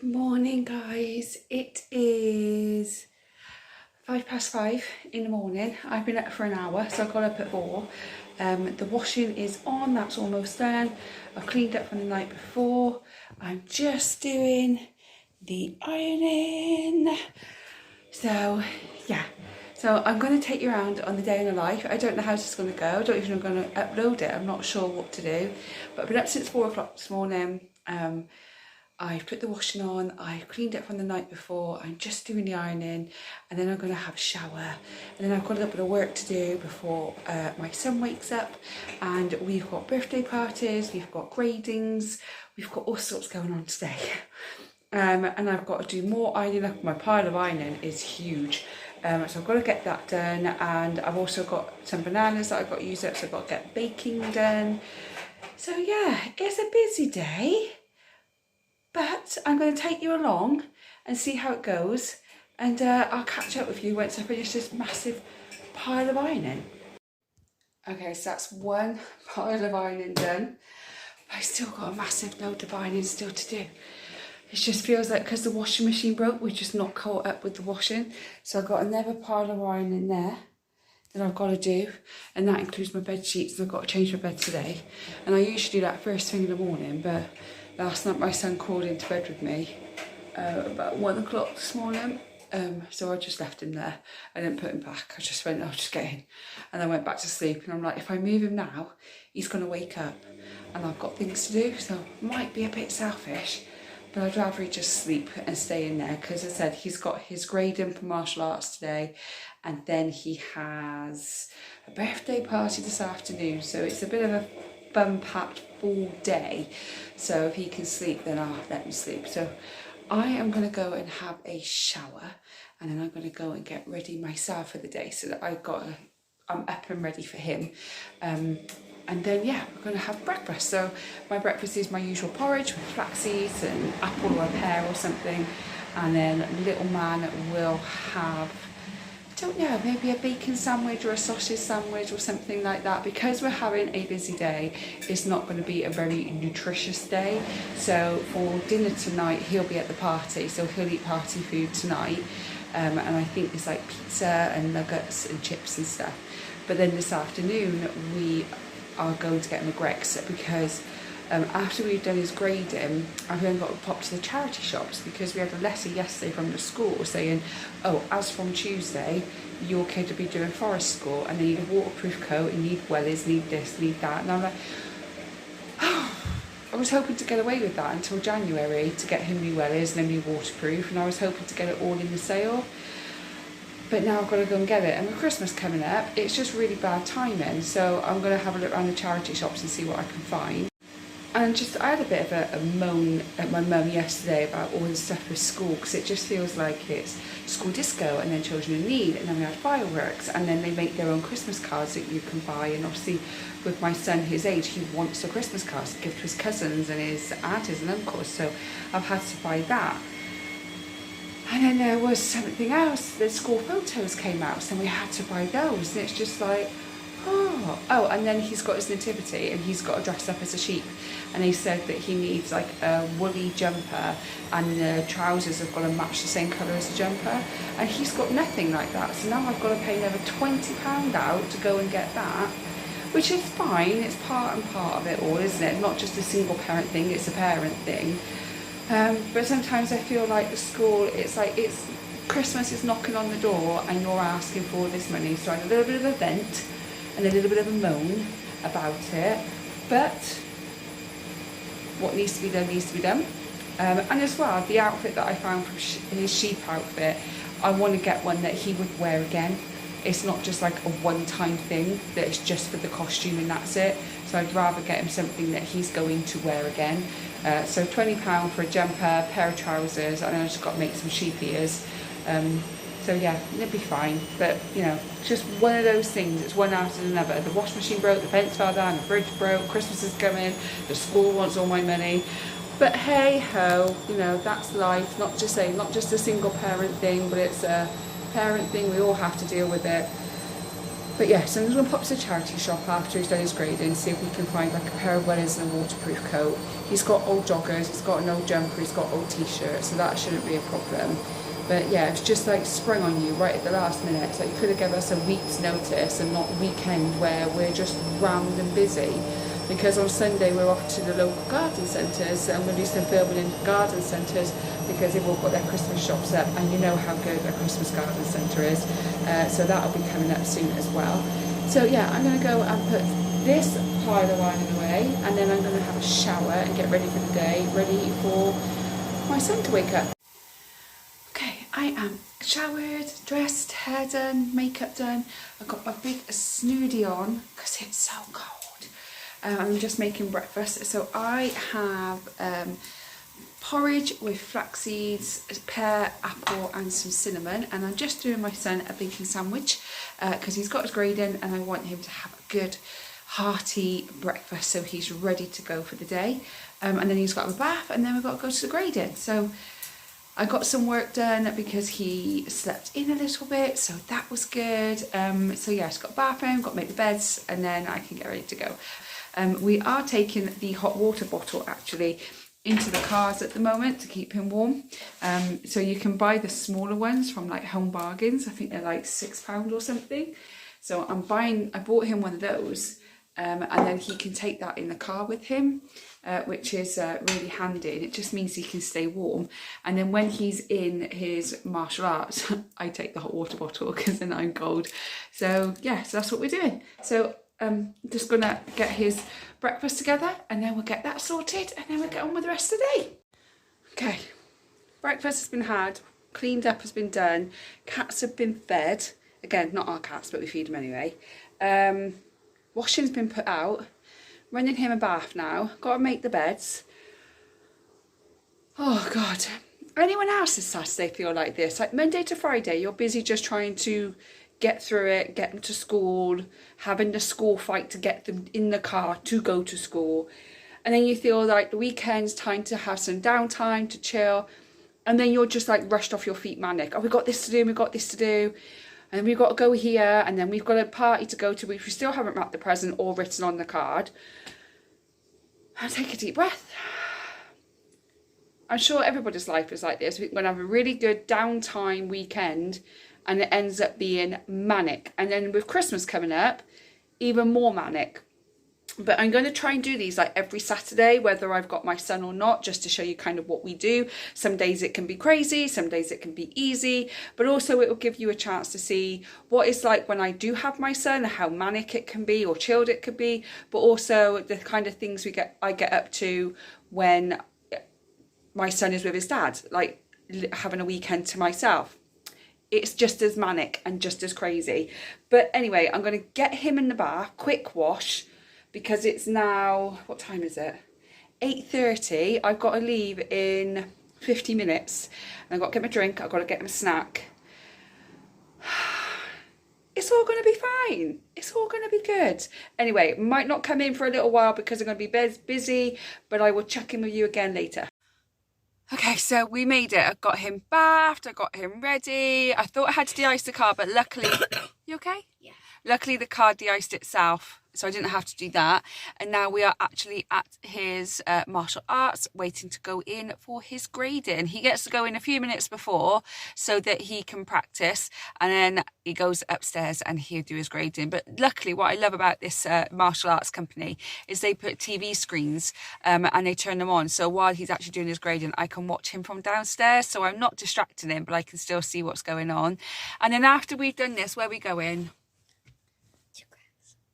Good morning, guys. It is 5 past 5 in the morning. I've been up for an hour, so I got up at 4. The washing is on, that's almost done. I've cleaned up from the night before. I'm just doing the ironing. So, yeah. So I'm going to take you around on the day in the life. I don't know how this is going to go. I don't even know if I'm going to upload it. I'm not sure what to do. But I've been up since 4 o'clock this morning. I've put the washing on, I've cleaned it from the night before, I'm just doing the ironing, and then I'm going to have a shower, and then I've got a little bit of work to do before my son wakes up, and we've got birthday parties, we've got gradings, we've got all sorts going on today. And I've got to do more ironing. My pile of ironing is huge. So I've got to get that done, and I've also got some bananas that I've got to use up, so I've got to get baking done. So yeah, it's a busy day. But I'm going to take you along and see how it goes, and I'll catch up with you once I finish this massive pile of ironing. Okay, so that's one pile of ironing done. I still got a massive load of ironing still to do. It just feels like because the washing machine broke, we're just not caught up with the washing. So I've got another pile of ironing there that I've got to do, and that includes my bed sheets, and I've got to change my bed today. And I usually do that first thing in the morning, but last night my son crawled into bed with me about 1 o'clock this morning, so I just left him there. I didn't put him back. I just went, I'll just get in. And I went back to sleep, and I'm like, if I move him now, he's going to wake up, and I've got things to do, so it might be a bit selfish, but I'd rather he just sleep and stay in there, because as I said, he's got his grading for martial arts today, and then he has a birthday party this afternoon, so it's a bit of a bum-packed full day. So if he can sleep, then I'll let him sleep. So I am going to go and have a shower, and then I'm going to go and get ready myself for the day, so that I'm up and ready for him. And then yeah, we're going to have breakfast. So my breakfast is my usual porridge with flax seeds and apple or a pear or something, and then little man will have, I don't know, maybe a bacon sandwich or a sausage sandwich or something like that. Because we're having a busy day, it's not going to be a very nutritious day. So for dinner tonight, he'll be at the party, so he'll eat party food tonight. And I think it's like pizza and nuggets and chips and stuff. But then this afternoon, we are going to get him a Greggs, because after we've done his grading, I've then got to pop to the charity shops, because we had a letter yesterday from the school saying, oh, as from Tuesday, your kid will be doing forest school, and they need a waterproof coat, and need wellies, need this, need that. And I'm like, oh, I was hoping to get away with that until January, to get him new wellies and then new waterproof, and I was hoping to get it all in the sale. But now I've got to go and get it, and with Christmas coming up, it's just really bad timing. So I'm going to have a look around the charity shops and see what I can find. And I had a bit of a moan at my mum yesterday about all the stuff with school, because it just feels like it's school disco, and then children in need, and then we had fireworks, and then they make their own Christmas cards that you can buy. And obviously with my son his age, he wants the Christmas cards to give to his cousins and his aunties and uncles, so I've had to buy that. And then there was something else, the school photos came out, so we had to buy those, and it's just like, oh, and then he's got his nativity, and he's got to dress up as a sheep, and they said that he needs like a woolly jumper, and the trousers have got to match the same colour as the jumper, and he's got nothing like that. So now I've got to pay another £20 out to go and get that, which is fine. It's part and part of it all, isn't it? Not just a single parent thing, it's a parent thing. But sometimes I feel like the school, it's like Christmas is knocking on the door, and you're asking for all this money. So I had a little bit of a vent and a little bit of a moan about it, but what needs to be done needs to be done. And as well, the outfit that I found from his sheep outfit, I want to get one that he would wear again. It's not just like a one-time thing that it's just for the costume and that's it. So I'd rather get him something that he's going to wear again. So £20 for a jumper, pair of trousers, and then I just got to make some sheep ears. So yeah, it'll be fine. But you know, just one of those things, it's one after another. The washing machine broke, the fence fell down, the fridge broke, Christmas is coming, the school wants all my money. But hey ho, you know, that's life. Not just a single parent thing, but it's a parent thing. We all have to deal with it. But yeah, so I'm just gonna pop to the charity shop after he's done his grading, see if we can find like a pair of wellies and a waterproof coat. He's got old joggers, he's got an old jumper, he's got old t-shirts, so that shouldn't be a problem. But yeah, it's just like sprung on you right at the last minute. So you could have given us a week's notice and not a weekend where we're just rammed and busy. Because on Sunday we're off to the local garden centres and we'll do some filming in garden centres because they've all got their Christmas shops up, and you know how good a Christmas garden centre is. So that'll be coming up soon as well. So yeah, I'm going to go and put this pile of ironing away, and then I'm going to have a shower and get ready for the day, ready for my son to wake up. Okay, I am showered, dressed, hair done, makeup done. I've got my big snoody on because it's so cold. I'm just making breakfast. So I have porridge with flax seeds, pear, apple and some cinnamon, and I'm just doing my son a bacon sandwich because he's got his grading and I want him to have a good hearty breakfast so he's ready to go for the day. And then he's got a bath and then we've got to go to the grading. So I got some work done because he slept in a little bit, so that was good. So yeah, I've got a bathroom, got to make the beds, and then I can get ready to go. We are taking the hot water bottle actually into the cars at the moment to keep him warm. So you can buy the smaller ones from like Home Bargains. I think they're like £6 or something. So I bought him one of those, and then he can take that in the car with him, which is really handy. And it just means he can stay warm. And then when he's in his martial arts, I take the hot water bottle because then I'm cold. So yeah, so that's what we're doing. So just gonna get his breakfast together and then we'll get that sorted and then we'll get on with the rest of the day. Okay, breakfast has been had, cleaned up has been done, cats have been fed. Again, not our cats, but we feed them anyway. Washing's been put out, running him a bath now, gotta make the beds. Oh God, anyone else's Saturday feel like this? Like Monday to Friday, you're busy just trying to get through it, get them to school, having the school fight to get them in the car to go to school. And then you feel like the weekend's time to have some downtime, to chill. And then you're just like rushed off your feet manic. Oh, we've got this to do, we've got this to do. And we've got to go here, and then we've got a party to go to which we still haven't wrapped the present or written on the card. And take a deep breath. I'm sure everybody's life is like this. We're going to have a really good downtime weekend, and it ends up being manic. And then with Christmas coming up, even more manic. But I'm going to try and do these like every Saturday, whether I've got my son or not, just to show you kind of what we do. Some days it can be crazy, some days it can be easy, but also it will give you a chance to see what it's like when I do have my son, how manic it can be or chilled it could be, but also the kind of things I get up to when my son is with his dad, like having a weekend to myself. It's just as manic and just as crazy. But anyway, I'm going to get him in the bath, quick wash, because it's now, what time is it? 8:30. I've got to leave in 50 minutes. And I've got to get my drink, I've got to get him a snack. It's all going to be fine. It's all going to be good. Anyway, might not come in for a little while because I'm going to be busy, but I will check in with you again later. Okay, so we made it. I got him bathed, I got him ready. I thought I had to de-ice the car, but luckily... You okay? Yeah. Luckily the car de-iced itself, so I didn't have to do that. And now we are actually at his martial arts, waiting to go in for his grading. He gets to go in a few minutes before so that he can practice, and then he goes upstairs and he'll do his grading. But luckily, what I love about this martial arts company is they put TV screens and they turn them on. So while he's actually doing his grading, I can watch him from downstairs. So I'm not distracting him, but I can still see what's going on. And then after we've done this, where are we going?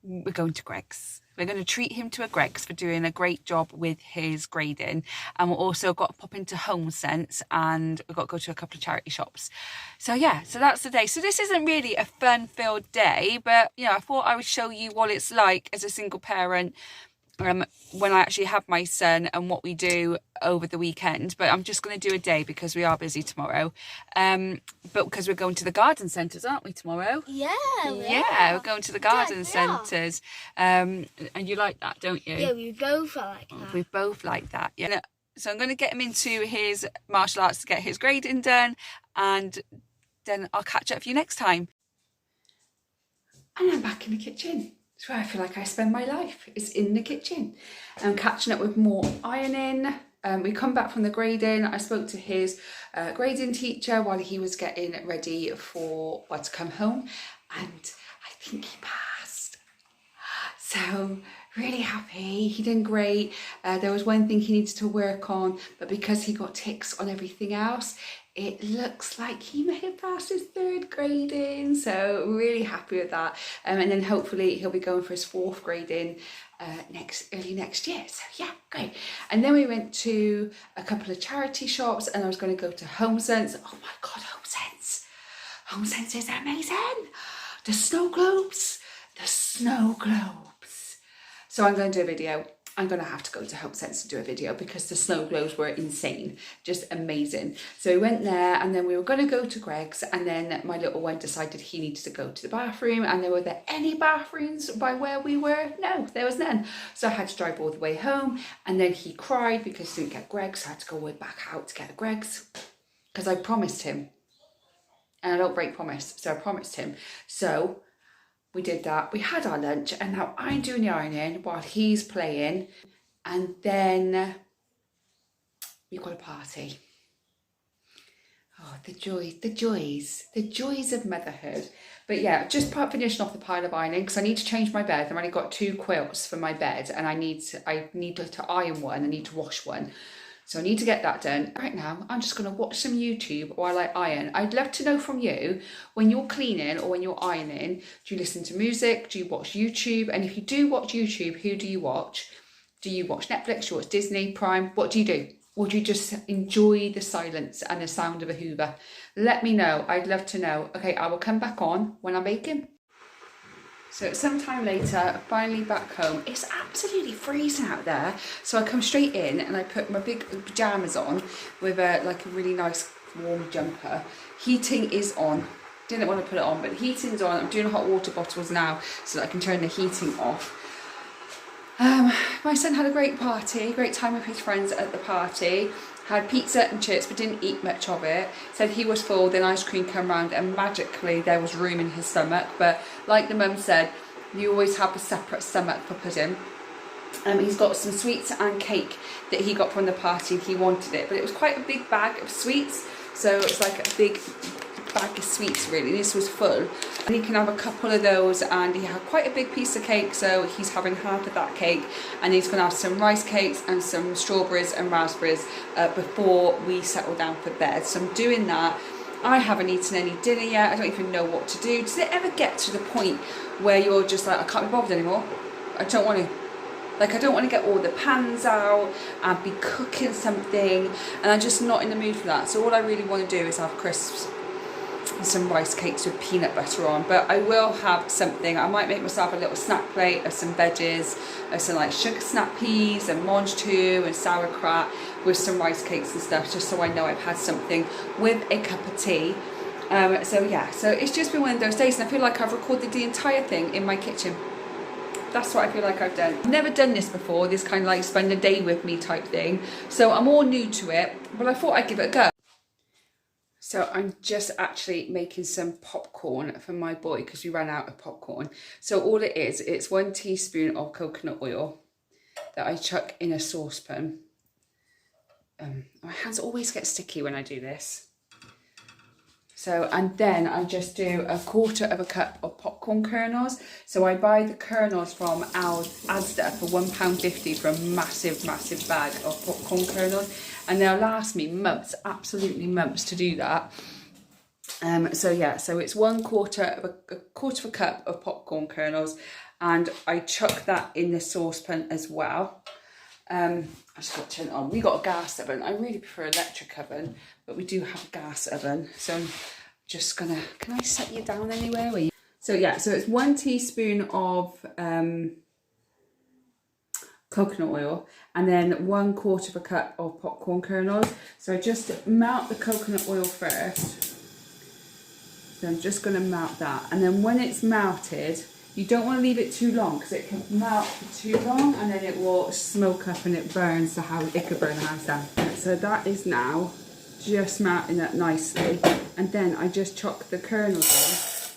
We're going to Greggs. We're going to treat him to a Greggs for doing a great job with his grading. And we've also got to pop into HomeSense, and we've got to go to a couple of charity shops. So yeah, so that's the day. So this isn't really a fun-filled day, but you know, I thought I would show you what it's like as a single parent when I actually have my son and what we do over the weekend. But I'm just going to do a day because we are busy tomorrow, but because we're going to the garden centres, aren't we, tomorrow? Yeah, we're going to the garden centres, and you like that, don't you? Yeah, we both like that. We both like that, yeah. So I'm going to get him into his martial arts to get his grading done, and then I'll catch up with you next time. and I'm back in the kitchen. It's where I feel like I spend my life, is in the kitchen. I'm catching up with more ironing. We come back from the grading. I spoke to his grading teacher while he was getting ready for to come home, and I think he passed. So really happy. He did great. There was one thing he needs to work on, but because he got ticks on everything else, it looks like he may have passed his 3rd grading. So really happy with that. And then hopefully he'll be going for his 4th grading early next year. So yeah, great. And then we went to a couple of charity shops, and I was going to go to HomeSense. Oh my God, HomeSense. HomeSense is amazing. The snow globes. The snow globes. So I'm going to do a video. I'm going to have to go to HomeSense to do a video because the snow globes were insane, just amazing. So we went there, and then we were going to go to Greggs, and then my little one decided he needed to go to the bathroom, and were there any bathrooms by where we were? No, there was none. So I had to drive all the way home, and then he cried because he didn't get Greggs, so I had to go way back out to get the Greggs because I promised him, and I don't break promise, so I promised him. So we did that, we had our lunch, and now I'm doing the ironing while he's playing, and then we've got a party. Oh, the joys of motherhood. But yeah, just finishing off the pile of ironing because I need to change my bed. I've only got 2 quilts for my bed, and I need to iron one, I need to wash one. So I need to get that done. Right now, I'm just going to watch some YouTube while I iron. I'd love to know from you, when you're cleaning or when you're ironing, do you listen to music? Do you watch YouTube? And if you do watch YouTube, who do you watch? Do you watch Netflix? Do you watch Disney, Prime? What do you do? Or do you just enjoy the silence and the sound of a Hoover? Let me know. I'd love to know. Okay, I will come back on when I'm baking. So sometime later, finally back home. It's absolutely freezing out there. So I come straight in and I put my big pyjamas on with a really nice warm jumper. Heating is on. Didn't want to put it on, but the heating's on. I'm doing hot water bottles now so that I can turn the heating off. My son had a great party, great time with his friends at the party. Had pizza and chips but didn't eat much of it. Said he was full, then ice cream came round and magically there was room in his stomach. But like the mum said, you always have a separate stomach for pudding. He's got some sweets and cake that he got from the party. He wanted it, but it was quite a big bag of sweets. So it's like a big bag of sweets really. This was full. And he can have a couple of those, and he had quite a big piece of cake, so he's having half of that cake, and he's going to have some rice cakes and some strawberries and raspberries before we settle down for bed. So I'm doing that. I haven't eaten any dinner yet. I don't even know what to do. Does it ever get to the point where you're just like, I can't be bothered anymore? I don't want to. I don't want to get all the pans out and be cooking something, and I'm just not in the mood for that. So all I really want to do is have crisps and some rice cakes with peanut butter on. But I will have something. I might make myself a little snack plate of some veggies, of some sugar snap peas and mange tout and sauerkraut with some rice cakes and stuff, just so I know I've had something with a cup of tea. So yeah, so it's just been one of those days, and I feel like I've recorded the entire thing in my kitchen. That's what I feel like I've done. I've never done this before, this kind of spend a day with me type thing. So I'm all new to it, but I thought I'd give it a go. So I'm just actually making some popcorn for my boy because we ran out of popcorn. So all it is, it's 1 teaspoon of coconut oil that I chuck in a saucepan. My hands always get sticky when I do this. So, and then I just do 1/4 cup of popcorn kernels. So I buy the kernels from Asda for £1.50 for a massive, massive bag of popcorn kernels. And they'll last me months, absolutely months to do that. So yeah, so it's 1/4 cup of popcorn kernels, and I chuck that in the saucepan as well. I just got to turn it on. We got a gas oven. I really prefer electric oven, but we do have a gas oven. So I'm just gonna, can I set you down anywhere? So yeah, so it's 1 teaspoon of coconut oil, and then 1/4 cup of popcorn kernels. So I just melt the coconut oil first. So I'm just going to melt that, and then when it's melted, you don't want to leave it too long because it can melt for too long and then it will smoke up and it burns the house. It could burn the house down. So that is now just melting up nicely, and then I just chuck the kernels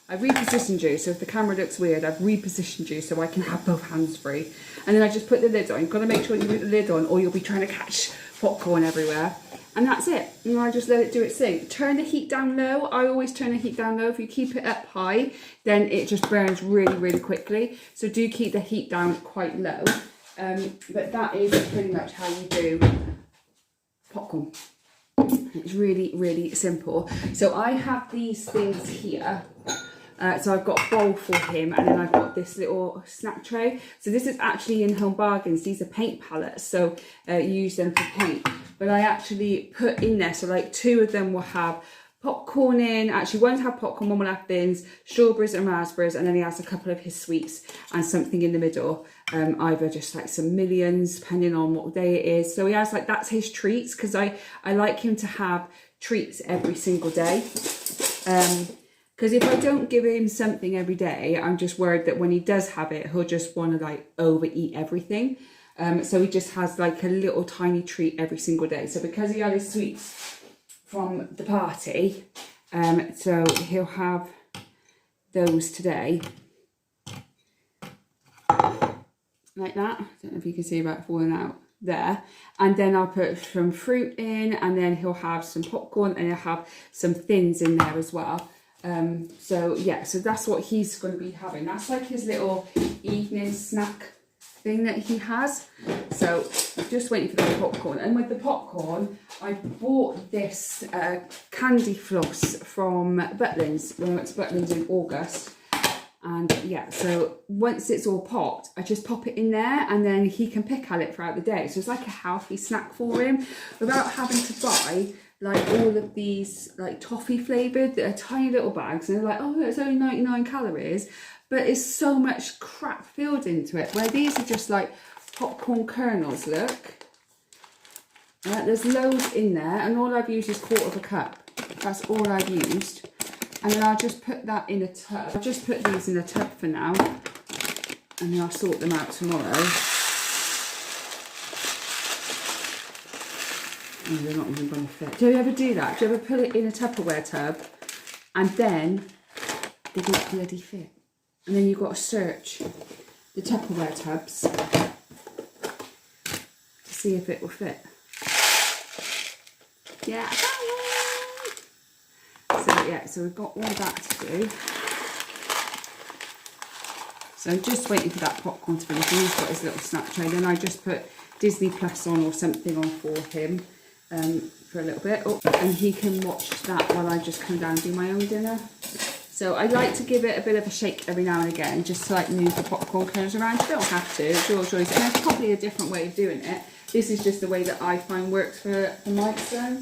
in. I've repositioned you, so if the camera looks weird, I've repositioned you so I can have both hands free. And then I just put the lid on. You've got to make sure you put the lid on or you'll be trying to catch popcorn everywhere. And that's it. And I just let it do its thing. Turn the heat down low. I always turn the heat down low. If you keep it up high, then it just burns really, really quickly. So do keep the heat down quite low. But that is pretty much how you do popcorn. It's really, really simple. So I have these things here. So I've got a bowl for him, and then I've got this little snack tray. So this is actually in Home Bargains. These are paint palettes, so you use them for paint. But I actually put in there, so like 2 of them will have popcorn in. Actually, one will have popcorn, one will have thins, strawberries and raspberries, and then he has a couple of his sweets and something in the middle. Either just like some Millions, depending on what day it is. So he has like, that's his treats, because I like him to have treats every single day. Because if I don't give him something every day, I'm just worried that when he does have it, he'll just want to like overeat everything. So he just has like a little tiny treat every single day. So because he had his sweets from the party, so he'll have those today. Like that. I don't know if you can see about falling out there. And then I'll put some fruit in, and then he'll have some popcorn, and he'll have some thins in there as well. So yeah, so that's what he's going to be having. That's like his little evening snack thing that he has. So just waiting for the popcorn. And with the popcorn, I bought this candy floss from Butlins when I went to Butlins in August. And yeah, so once it's all popped, I just pop it in there, and then he can pick at it throughout the day. So it's like a healthy snack for him without having to buy like all of these like toffee flavoured, that are tiny little bags, and they're like, oh, it's only 99 calories, but it's so much crap filled into it, where these are just like popcorn kernels. Look, there's loads in there, and all I've used is 1/4 cup. That's all I've used. And then I'll just put that in a tub. I'll just put these in a tub for now, and then I'll sort them out tomorrow. Oh, they're not even going to fit. Do you ever do that? Do you ever put it in a Tupperware tub and then they don't bloody fit? And then you've got to search the Tupperware tubs to see if it will fit. Yeah, I found one! So yeah, so we've got all that to do. So I'm just waiting for that popcorn to finish. He's got his little snack tray. Then I just put Disney Plus on or something on for him. For a little bit, and he can watch that while I just come down and do my own dinner. So I like to give it a bit of a shake every now and again, just to like move the popcorn kernels around. You don't have to, it's your choice, and there's probably a different way of doing it. This is just the way that I find works for my son.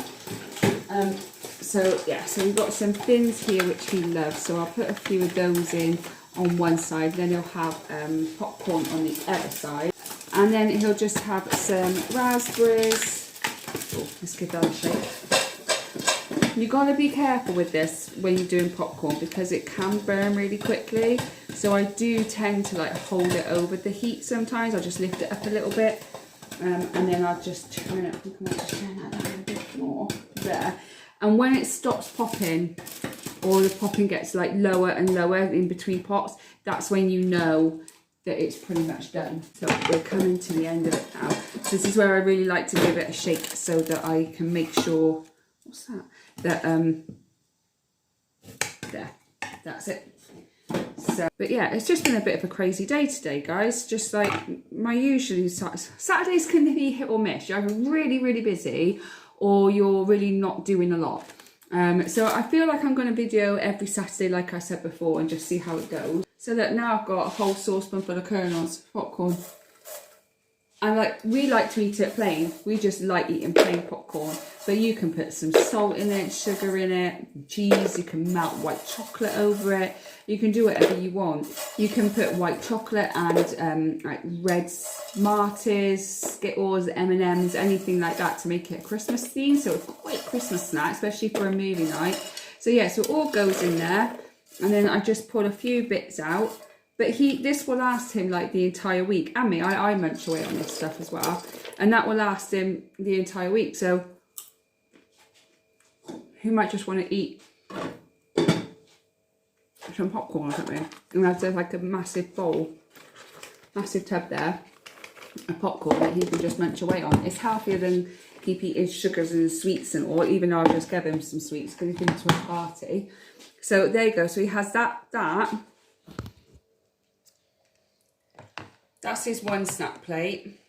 So yeah, so we've got some thins here which he loves, so I'll put a few of those in on one side, then he'll have popcorn on the other side, and then he'll just have some raspberries. Oh, let's give that a shake. You've got to be careful with this when you're doing popcorn, because it can burn really quickly. So I do tend to like hold it over the heat sometimes. I'll just lift it up a little bit, and then I'll just turn it. I think I might just turn that down a bit more there. And when it stops popping, or the popping gets like lower and lower in between pops, that's when you know that it's pretty much done. So we're coming to the end of it now. So this is where I really like to give it a shake, so that I can make sure, what's that? That there, that's it. So, but yeah, it's just been a bit of a crazy day today, guys. Just like my usual Saturdays can be hit or miss. You're either really, really busy, or you're really not doing a lot. So I feel like I'm going to video every Saturday, like I said before, and just see how it goes. So that now I've got a whole saucepan full of kernels, popcorn. And we like to eat it plain. We just like eating plain popcorn. But you can put some salt in it, sugar in it, cheese. You can melt white chocolate over it. You can do whatever you want. You can put white chocolate and like red Smarties, Skittles, M&Ms, anything like that to make it a Christmas theme. So it's quite a Christmas snack, especially for a movie night. So yeah, so it all goes in there. And then I just pull a few bits out. But this will last him like the entire week. And me, I munch away on this stuff as well. And that will last him the entire week. So he might just want to eat a some popcorn or something. And there's like a massive bowl, massive tub there of popcorn that he can just munch away on. It's healthier than keep eating sugars and sweets and all, even though I just gave him some sweets because he's been to a party. So there you go. So he has that. That's his one snack plate.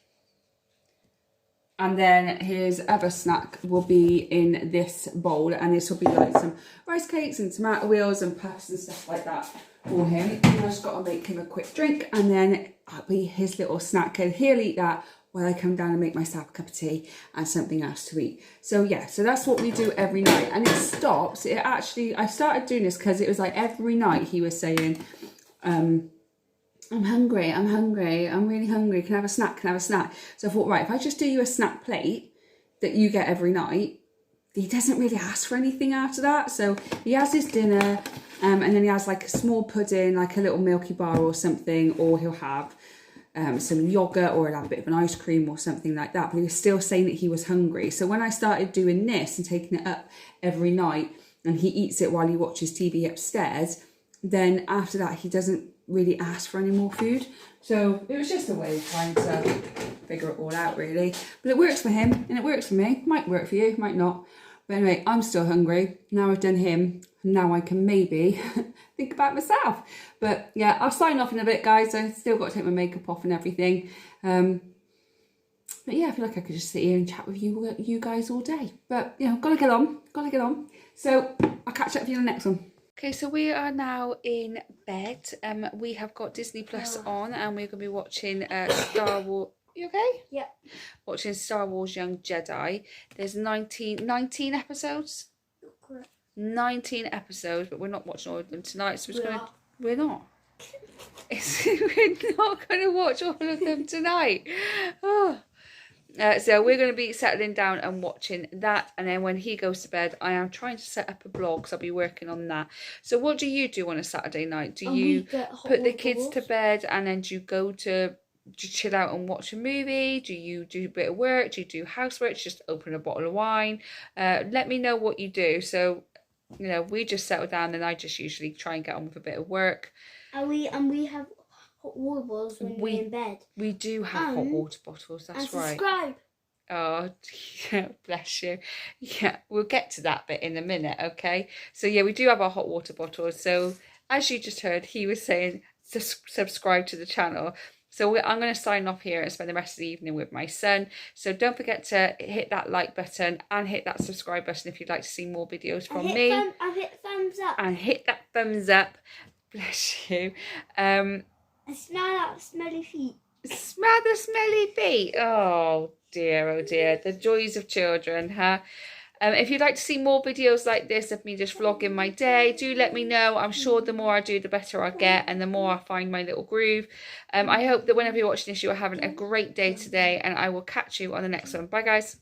And then his other snack will be in this bowl, and this will be like some rice cakes and tomato wheels and puffs and stuff like that for him. And I've just got to make him a quick drink, and then that'll be his little snack, and he'll eat that while I come down and make myself a cup of tea and something else to eat. So yeah, so that's what we do every night, and it stops. It actually, I started doing this because it was like every night he was saying, I'm hungry, I'm really hungry, can I have a snack, So I thought, right, if I just do you a snack plate that you get every night, he doesn't really ask for anything after that. So he has his dinner, and then he has like a small pudding, like a little Milky Bar or something, or he'll have some yogurt, or he'll have a bit of an ice cream or something like that. But he was still saying that he was hungry. So when I started doing this and taking it up every night, and he eats it while he watches TV upstairs, then after that he doesn't really ask for any more food. So it was just a way of trying to figure it all out, really. But it works for him and it works for me. Might work for you, might not. But anyway, I'm still hungry. Now I've done him, now I can maybe think about myself. But yeah, I'll sign off in a bit, guys. I've still got to take my makeup off and everything. But yeah, I feel like I could just sit here and chat with you guys all day. But you know, gotta get on. So I'll catch up with you in the next one. Okay, so we are now in bed. We have got Disney Plus on, and we're going to be watching Star Wars. You okay? Yeah. Watching Star Wars Young Jedi. There's 19 episodes? Correct. 19 episodes, but we're not watching all of them tonight, so we're not. We're not going to watch all of them tonight. Oh. So we're going to be settling down and watching that, and then when he goes to bed, I am trying to set up a blog, so I'll be working on that. So what do you do on a Saturday night? Do you put the kids to bed, and then do you go to chill out and watch a movie? Do you do a bit of work? Do you do housework? Just open a bottle of wine? Let me know what you do. So you know, we just settle down, and I just usually try and get on with a bit of work. And we have hot water bottles when we're in bed. We do have hot water bottles, that's right. Subscribe. Oh, yeah, bless you. Yeah, we'll get to that bit in a minute, okay? So yeah, we do have our hot water bottles. So as you just heard, he was saying subscribe to the channel. So I'm going to sign off here and spend the rest of the evening with my son. So don't forget to hit that like button and hit that subscribe button if you'd like to see more videos from me. And hit thumbs up. And hit that thumbs up. Bless you. And smell that smelly feet. Smell the smelly feet. Oh dear, the joys of children, huh? If you'd like to see more videos like this of me just vlogging my day, do let me know. I'm sure the more I do, the better I get, and the more I find my little groove. I hope that whenever you're watching this, you are having a great day today, and I will catch you on the next one. Bye, guys.